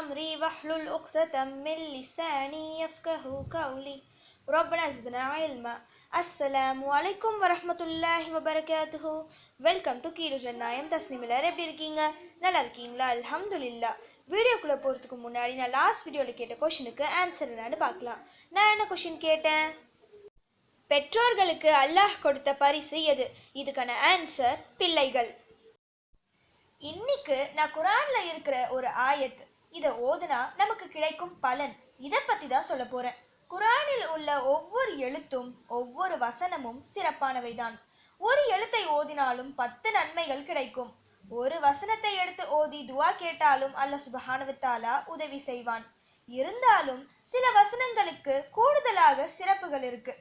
أمري واحلل عقدة من لساني يفقهوا قولي ربنا زدنا علما. அஸ்ஸலாமு அலைக்கும் வரஹ்மத்துல்லாஹி வபரகாத்துஹு. வெல்கம் டு கீழு ஜன்னாயம். தஸ்னிம் எல்லாரும் எப்படி இருக்கீங்க? நல்லா இருக்கீங்களா? அல்ஹம்துலில்லாஹ். வீடியோக்குள்ளே போகிறதுக்கு முன்னாடி நான் லாஸ்ட் வீடியோவில் கேட்ட கொஷனுக்கு ஆன்சர் என்னன்னு பார்க்கலாம். நான் என்ன கொஷின் கேட்டேன்? பெற்றோர்களுக்கு அல்லாஹ் கொடுத்த பரிசு எது? இதுக்கான ஆன்சர் பிள்ளைகள். இன்னைக்கு நான் குரான்ல இருக்கிற ஒரு ஆயத், இதை ஓதுனா நமக்கு கிடைக்கும் பலன், இதை பத்தி தான் சொல்ல போறேன். குரானில் உள்ள ஒவ்வொரு எழுத்தும் ஒவ்வொரு வசனமும் சிறப்பானவைதான். ஒரு எழுத்தை ஓதினாலும் 10 நன்மைகள் கிடைக்கும். ஒரு வசனத்தை எடுத்து ஓதி துவா கேட்டாலும் அல்லாஹ் சுப்ஹானஹு வ தஆலா உதவி செய்வான். இருந்தாலும் சில வசனங்களுக்கு கூடுதலாக சிறப்புகள் இருக்கு.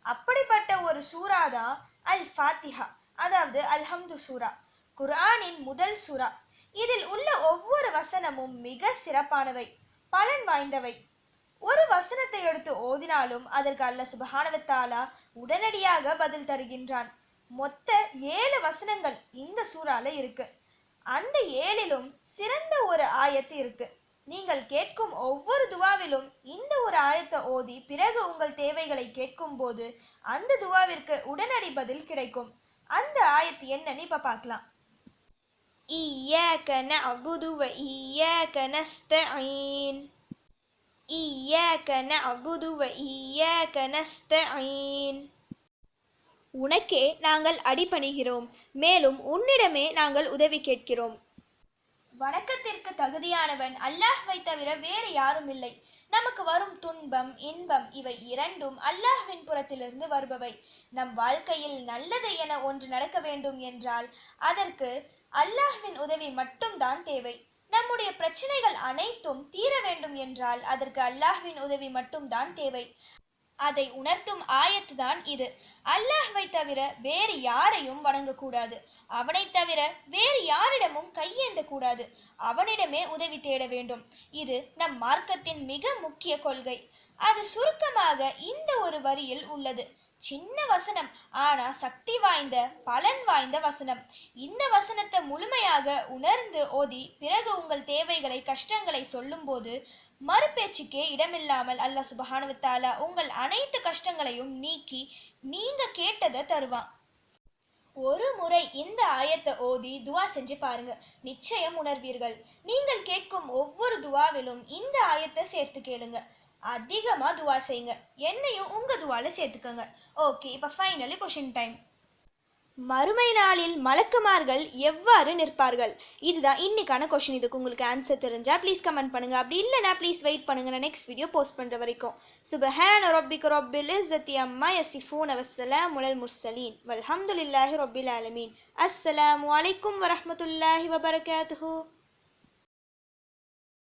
அப்படிப்பட்ட ஒரு சூரா தான் அல் ஃபாத்திஹா, அதாவது அல்ஹம்து சூரா. குர்ஆனின் முதல் சூரா. இதில் உள்ள ஒவ்வொரு வசனமும் மிக சிறப்பானவை, பலன் வாய்ந்தவை. ஒரு வசனத்தை எடுத்து ஓதினாலும் அதற்கு அல்லாஹ் சுப்ஹானஹு வ தஆலா உடனடியாக பதில் தருகின்றான். மொத்த 7 வசனங்கள் இந்த சூறால இருக்கு. அந்த 7லும் சிறந்த ஒரு ஆயத்து இருக்கு. நீங்கள் கேட்கும் ஒவ்வொரு துவாவிலும் இந்த ஒரு ஆயத்தை ஓதி பிறகு உங்கள் தேவைகளை கேட்கும் போது அந்த துவாவிற்கு உடனடி பதில் கிடைக்கும். அந்த ஆயத்து என்னன்னு இப்ப பார்க்கலாம். இய்யாக நஅபுது வ இய்யாக நஸ்தஈன். இய்யாக நஅபுது வ இய்யாக நஸ்தஈன். உனக்கே நாங்கள் அடிபணிகிறோம், மேலும் உன்னிடமே நாங்கள் உதவி கேட்கிறோம். வணக்கத்திற்கு தகுதியானவன் அல்லாஹ்வை தவிர வேறு யாரும் இல்லை. நமக்கு வரும் துன்பம், இன்பம் இவை இரண்டும் அல்லாஹ்வின் புறத்திலிருந்து வருபவை. நம் வாழ்க்கையில் நல்லது என ஒன்று நடக்க வேண்டும் என்றால் அதற்கு அல்லாஹ்வின் உதவி மட்டும்தான் தேவை. நம்முடைய பிரச்சனைகள் அனைத்தும் தீர வேண்டும் என்றால் அதற்கு அல்லாஹ்வின் உதவி மட்டும்தான் தேவை. அதை உணர்த்தும் ஆயத்து தான் இது. அல்லாஹ்வை தவிர வேறு யாரையும் வணங்கக்கூடாது. அவனை தவிர வேறு யாரிடமும் கையேந்த கூடாது. அவனிடமே உதவி தேட வேண்டும். இது நம் மார்க்கத்தின் மிக முக்கிய கொள்கை. அது சுருக்கமாக இந்த ஒரு வரியில் உள்ளது. சின்ன வசனம், ஆனா சக்தி வாய்ந்த, பலன் வாய்ந்த வசனம். இந்த வசனத்தை முழுமையாக உணர்ந்து ஓதி பிறகு உங்கள் தேவைகளை, கஷ்டங்களை சொல்லும் போது மறுபேச்சுக்கே இடமில்லாமல் அல்லாஹ் சுப்ஹானஹு வ தஆலா உங்கள் அனைத்து கஷ்டங்களையும் நீக்கி நீங்க கேட்டதை தருவான். ஒரு முறை இந்த ஆயத்தை ஓதி துவா செஞ்சு பாருங்க, நிச்சயம் உணர்வீர்கள். நீங்கள் கேட்கும் ஒவ்வொரு துவாவிலும் இந்த ஆயத்தை சேர்த்து கேளுங்க. அதிகமா துவா செய்யுங்க. என்னையும் உங்க துவால சேர்த்துக்கோங்க. ஓகே, இப்ப ஃபைனலி கொஷின் டைம். மறுமை நாளில் மலக்குமார்கள் எவ்வாறு நிற்பார்கள்? இதுதான் இன்னைக்கான கொஷின். இதுக்கு உங்களுக்கு ஆன்சர் தெரிஞ்சா ப்ளீஸ் கமெண்ட் பண்ணுங்க. அப்படி இல்லைனா ப்ளீஸ் வெயிட் பண்ணுங்க, நான் நெக்ஸ்ட் வீடியோ போஸ்ட் பண்ற வரைக்கும். சுப்ஹான ரப்பிக ரப்பில் இஸ்ஸத்தி அம்மா யசிஃபூன வஸ்ஸலாமு அலல் முர்ஸலீன் வல்ஹம்துலில்லாஹி ரப்பில் ஆலமீன். அஸ்ஸலாமு அலைக்கும் வரஹ்மத்துல்லாஹி வபரகாத்துஹு.